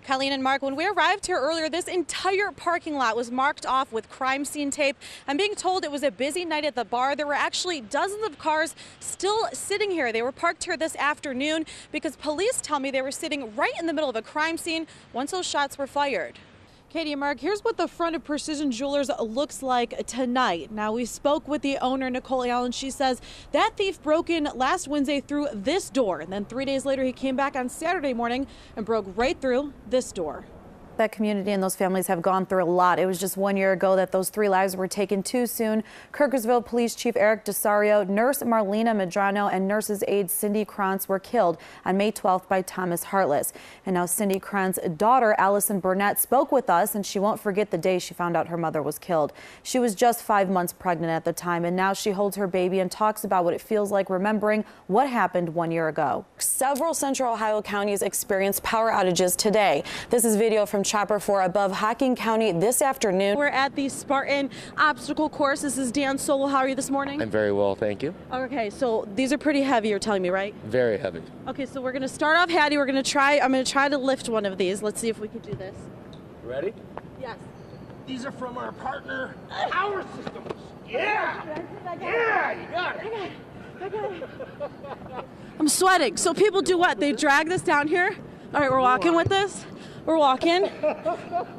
Colleen and Mark, when we arrived here earlier, this entire parking lot was marked off with crime scene tape. I'm being told it was a busy night at the bar. There were actually dozens of cars still sitting here. They were parked here this afternoon because police tell me they were sitting right in the middle of a crime scene once those shots were fired. Katie and Mark, here's what the front of Precision Jewelers looks like tonight. Now, we spoke with the owner, Nicole, and she says that thief broke in last Wednesday through this door. And then 3 days later, he came back on Saturday morning and broke right through this door. That community and those families have gone through a lot. It was just 1 year ago that those 3 lives were taken too soon. Kirkersville Police Chief Eric Desario, Nurse Marlena Medrano, and nurse's aide Cindy Krantz were killed on May 12th by Thomas Hartless. And now Cindy Krantz's daughter, Allison Burnett, spoke with us, and she won't forget the day she found out her mother was killed. She was just 5 months pregnant at the time, and now she holds her baby and talks about what it feels like remembering what happened 1 year ago. Several Central Ohio counties experienced power outages today. This is video from Chopper 4 above Hocking County this afternoon. We're at the Spartan obstacle course. This is Dan Solo. How are you this morning? I'm very well, thank you. Okay, so these are pretty heavy, you're telling me, right? Very heavy. Okay, so we're going to start off, Hattie. I'm going to try to lift one of these. Let's see if we can do this. Ready? Yes. These are from our partner, Power Systems. Yeah! Yeah, you got it. I got it. I'm sweating. So people do what? They drag this down here? All right, we're walking with this. We're walking.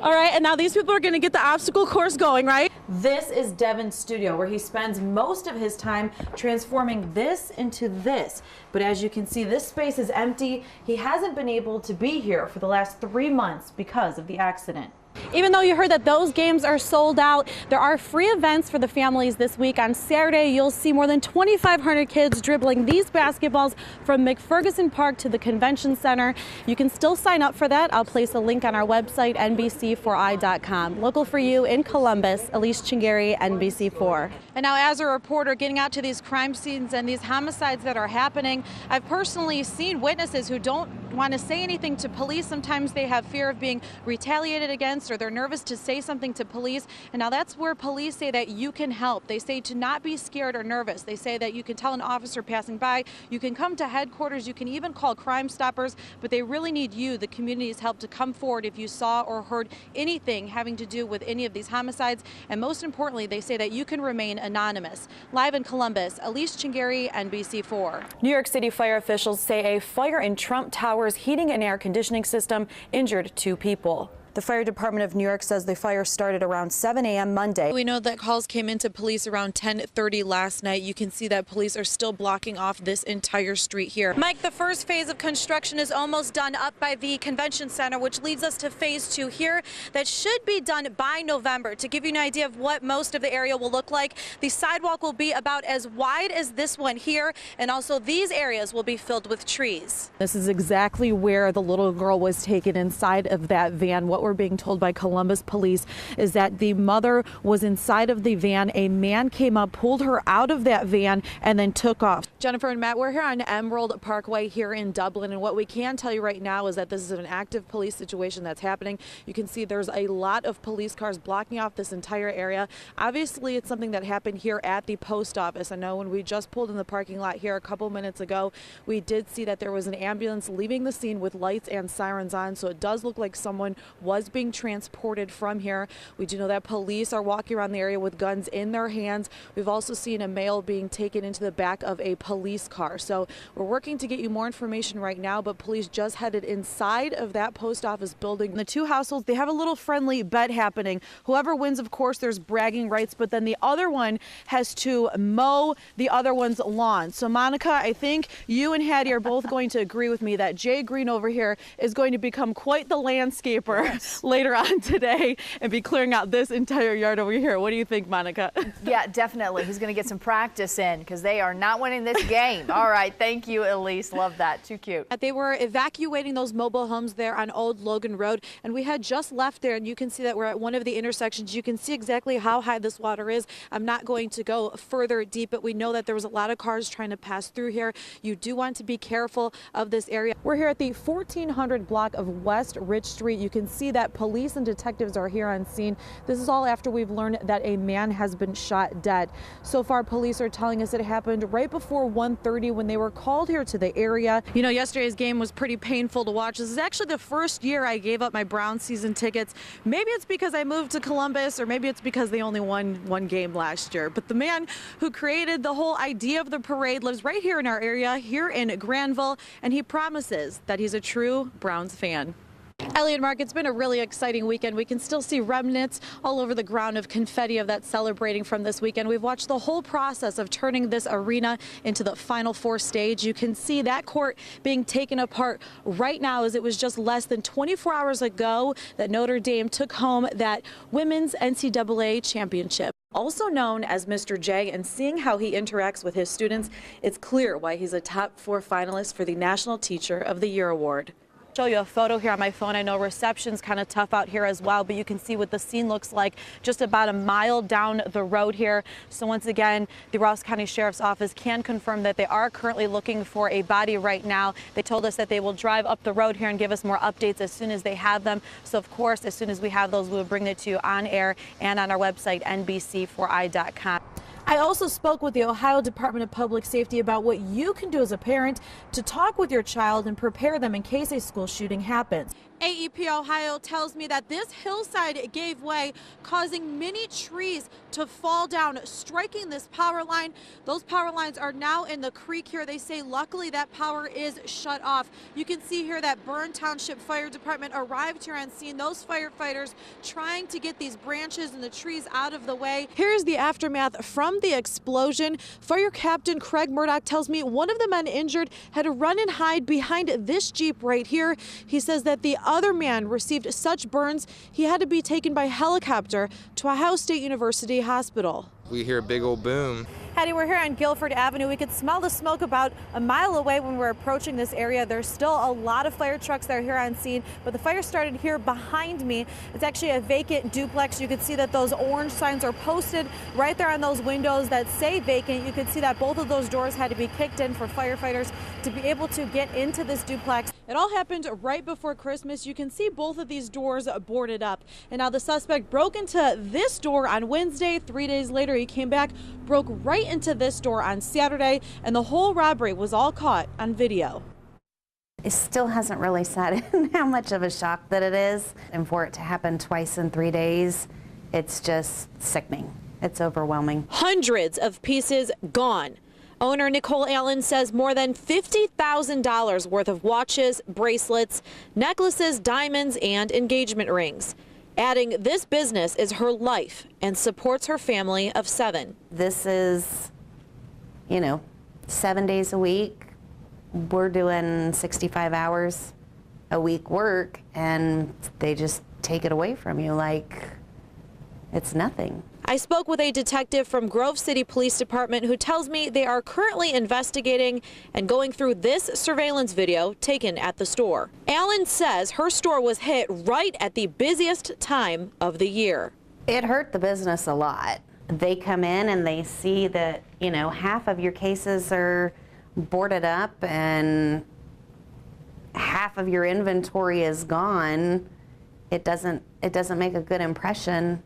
All right, and now these people are going to get the obstacle course going, right? This is Devin's studio, where he spends most of his time transforming this into this. But as you can see, this space is empty. He hasn't been able to be here for the last 3 months because of the accident. Even though you heard that those games are sold out, there are free events for the families this week. On Saturday, you'll see more than 2,500 kids dribbling these basketballs from McFerguson Park to the Convention Center. You can still sign up for that. I'll place a link on our website, NBC4i.com. Local for you in Columbus, Elyse Chengery, NBC4. And now, as a reporter getting out to these crime scenes and these homicides that are happening, I've personally seen witnesses who don't want to say anything to police. Sometimes they have fear of being retaliated against, or they're nervous to say something to police. And now that's where police say that you can help. They say to not be scared or nervous. They say that you can tell an officer passing by, you can come to headquarters, you can even call Crime Stoppers, but they really need you, the community's help, to come forward if you saw or heard anything having to do with any of these homicides. And most importantly, they say that you can remain anonymous. Live in Columbus, Elyse Chengery, NBC4. New York City fire officials say a fire in Trump Tower's heating and air conditioning system injured 2 people. The Fire Department of New York says the fire started around 7 a.m. Monday. We know that calls came into police around 10:30 last night. You can see that police are still blocking off this entire street here. Mike, the first phase of construction is almost done up by the Convention Center, which leads us to phase 2 here. That should be done by November. To give you an idea of what most of the area will look like, the sidewalk will be about as wide as this one here, and also these areas will be filled with trees. This is exactly where the little girl was taken, inside of that van. What we're being told by Columbus police is that the mother was inside of the van. A man came up, pulled her out of that van, and then took off. Jennifer and Matt, we're here on Emerald Parkway here in Dublin, and what we can tell you right now is that this is an active police situation that's happening. You can see there's a lot of police cars blocking off this entire area. Obviously, it's something that happened here at the post office. I know when we just pulled in the parking lot here a couple minutes ago, we did see that there was an ambulance leaving the scene with lights and sirens on, so it does look like someone was being transported from here. We do know that police are walking around the area with guns in their hands. We've also seen a male being taken into the back of a police car. So we're working to get you more information right now, but police just headed inside of that post office building. The 2 households, they have a little friendly bet happening. Whoever wins, of course, there's bragging rights, but then the other one has to mow the other one's lawn. So Monica, I think you and Hattie are both going to agree with me that Jay Green over here is going to become quite the landscaper. Yes. Later on today and be clearing out this entire yard over here. What do you think, Monica? Yeah, definitely. He's going to get some practice in because they are not winning this game. All right. Thank you, Elyse. Love that. Too cute. They were evacuating those mobile homes there on Old Logan Road, and we had just left there, and you can see that we're at one of the intersections. You can see exactly how high this water is. I'm not going to go further deep, but we know that there was a lot of cars trying to pass through here. You do want to be careful of this area. We're here at the 1400 block of West Rich Street. You can see see that police and detectives are here on scene. This is all after we've learned that a man has been shot dead. So far, police are telling us it happened right before 1:30 when they were called here to the area. You know, yesterday's game was pretty painful to watch. This is actually the first year I gave up my Browns season tickets. Maybe it's because I moved to Columbus, or maybe it's because they only won one game last year. But the man who created the whole idea of the parade lives right here in our area, here in Granville, and he promises that he's a true Browns fan. Elliot, Mark, it's been a really exciting weekend. We can still see remnants all over the ground of confetti of that celebrating from this weekend. We've watched the whole process of turning this arena into the Final Four stage. You can see that court being taken apart right now, as it was just less than 24 hours ago that Notre Dame took home that women's NCAA championship. Also known as Mr. J, and seeing how he interacts with his students, it's clear why he's a top 4 finalist for the National Teacher of the Year award. Show you a photo here on my phone. I know reception's kind of tough out here as well, but you can see what the scene looks like just about a mile down the road here. So once again, the Ross County Sheriff's Office can confirm that they are currently looking for a body right now. They told us that they will drive up the road here and give us more updates as soon as they have them. So of course, as soon as we have those, we will bring it to you on air and on our website, NBC4i.com. I also spoke with the Ohio Department of Public Safety about what you can do as a parent to talk with your child and prepare them in case a school shooting happens. AEP Ohio tells me that this hillside gave way, causing many trees to fall down, striking this power line. Those power lines are now in the creek here. They say luckily that power is shut off. You can see here that Bern Township Fire Department arrived here on scene. Those firefighters trying to get these branches and the trees out of the way. Here's the aftermath from the explosion. Fire Captain Craig Murdoch tells me one of the men injured had to run and hide behind this Jeep right here. He says that the other man received such burns he had to be taken by helicopter to Ohio State University Hospital. We hear a big old boom. Hattie, we're here on Guilford Avenue. We could smell the smoke about a mile away when we're approaching this area. There's still a lot of fire trucks that are here on scene, but the fire started here behind me. It's actually a vacant duplex. You can see that those orange signs are posted right there on those windows that say vacant. You can see that both of those doors had to be kicked in for firefighters to be able to get into this duplex. It all happened right before Christmas. You can see both of these doors boarded up. And now the suspect broke into this door on Wednesday. 3 days later, he came back, broke right into this door on Saturday, and the whole robbery was all caught on video. It still hasn't really set in how much of a shock that it is. And for it to happen twice in 3 days, it's just sickening. It's overwhelming. Hundreds of pieces gone. Owner Nicole Allen says more than $50,000 worth of watches, bracelets, necklaces, diamonds, and engagement rings. Adding this business is her life and supports her family of 7. This is, 7 days a week. We're doing 65 hours a week work, and they just take it away from you like it's nothing. I spoke with a detective from Grove City Police Department who tells me they are currently investigating and going through this surveillance video taken at the store. Allen says her store was hit right at the busiest time of the year. It hurt the business a lot. They come in and they see that, half of your cases are boarded up and half of your inventory is gone. It doesn't make a good impression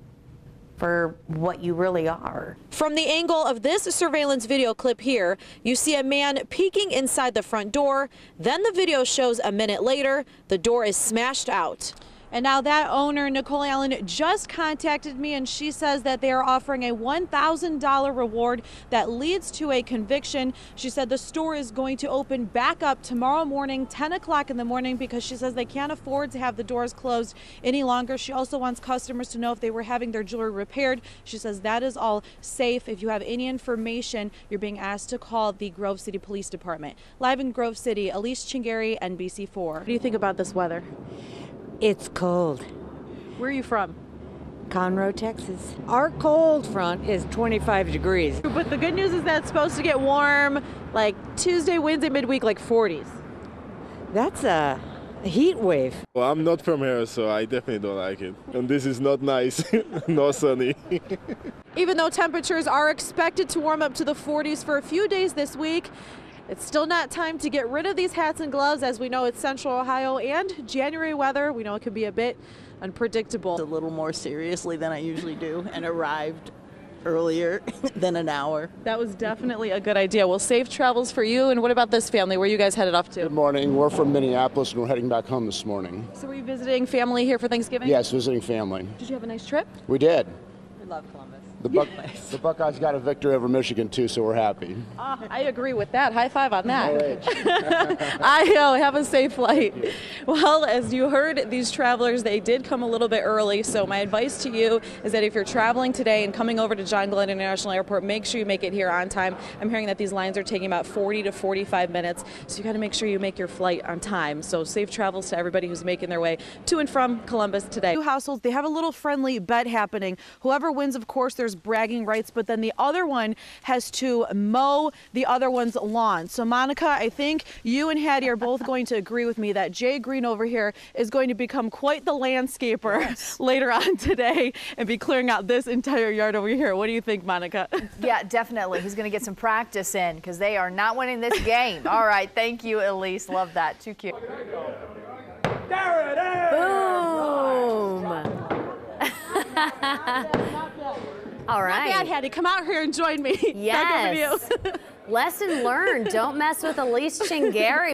for what you really are. From the angle of this surveillance video clip here, you see a man peeking inside the front door. Then the video shows a minute later, the door is smashed out. And now that owner, Nicole Allen, just contacted me, and she says that they are offering a $1,000 reward that leads to a conviction. She said the store is going to open back up tomorrow morning, 10 o'clock in the morning, because she says they can't afford to have the doors closed any longer. She also wants customers to know if they were having their jewelry repaired. She says that is all safe. If you have any information, you're being asked to call the Grove City Police Department. Live in Grove City, Elyse Chengery, NBC4. What do you think about this weather? It's cold. Where are you from? Conroe, Texas. Our cold front is 25 degrees. But the good news is that it's supposed to get warm like Tuesday, Wednesday, midweek, like 40s. That's a heat wave. Well, I'm not from here, so I definitely don't like it. And this is not nice, not sunny. Even though temperatures are expected to warm up to the 40s for a few days this week, it's still not time to get rid of these hats and gloves. As we know, it's Central Ohio and January weather. We know it can be a bit unpredictable. A little more seriously than I usually do and arrived earlier than an hour. That was definitely a good idea. Well, safe travels for you. And what about this family? Where are you guys headed off to? Good morning. We're from Minneapolis and we're heading back home this morning. So were you visiting family here for Thanksgiving? Yes, visiting family. Did you have a nice trip? We did. We love Columbus. The Buckeyes got a victory over Michigan too, so we're happy. I agree with that. High five on that. I know. Have a safe flight. Well, as you heard, these travelers, they did come a little bit early. So my advice to you is that if you're traveling today and coming over to John Glenn International Airport, make sure you make it here on time. I'm hearing that these lines are taking about 40 to 45 minutes. So you got to make sure you make your flight on time. So safe travels to everybody who's making their way to and from Columbus today. Two households, they have a little friendly bet happening. Whoever wins, of course, there's bragging rights, but then the other one has to mow the other one's lawn. So Monica, I think you and Hattie are both going to agree with me that Jay Green over here is going to become quite the landscaper later on today and be clearing out this entire yard over here. What do you think, Monica? Yeah, definitely. He's going to get some practice in because they are not winning this game. All right. Thank you, Elyse. Love that. Too cute. There it is! Boom. All right. Not bad, Hattie. Come out here and join me. Yes. Lesson learned. Don't mess with Elyse Chengery.